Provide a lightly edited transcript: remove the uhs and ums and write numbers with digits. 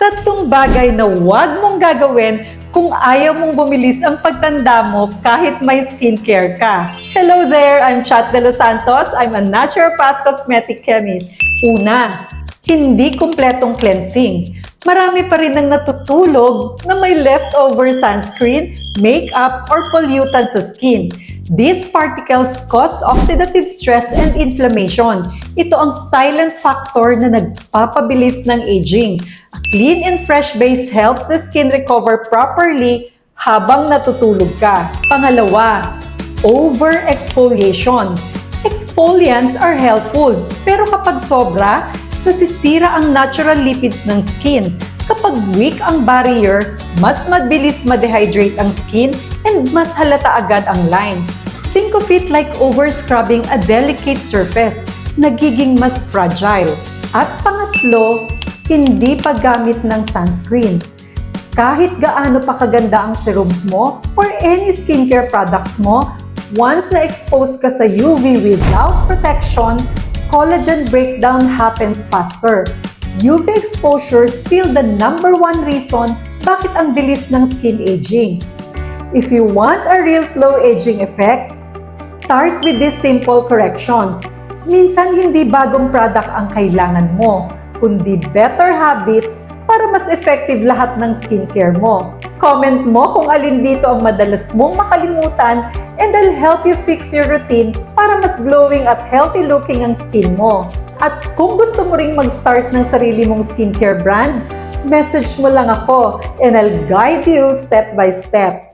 Tatlong bagay na huwag mong gagawin kung ayaw mong bumilis ang pagtanda mo kahit may skincare ka. Hello there, I'm Chat De Los Santos. I'm a naturopath cosmetic chemist. Una, hindi kumpletong cleansing. Marami pa rin ang natutulog na may leftover sunscreen, makeup, or pollutant sa skin. These particles cause oxidative stress and inflammation. Ito ang silent factor na nagpapabilis ng aging. A clean and fresh base helps the skin recover properly habang natutulog ka. Pangalawa, over-exfoliation. Exfoliants are helpful, pero kapag sobra, nasisira ang natural lipids ng skin. Kapag weak ang barrier, mas mabilis ma-dehydrate ang skin and mas halata agad ang lines. Think of it like over-scrubbing a delicate surface, nagiging mas fragile. At pangatlo, hindi paggamit ng sunscreen. Kahit gaano pa kaganda ang serums mo or any skincare products mo, once na-expose ka sa UV without protection, collagen breakdown happens faster. UV exposure still the number one reason bakit ang bilis ng skin aging. If you want a real slow aging effect, start with these simple corrections. Minsan hindi bagong product ang kailangan mo, kundi better habits para mas effective lahat ng skincare mo. Comment mo kung alin dito ang madalas mong makalimutan and I'll help you fix your routine para mas glowing at healthy looking ang skin mo. At kung gusto mo ring mag-start ng sarili mong skincare brand, message mo lang ako and I'll guide you step by step.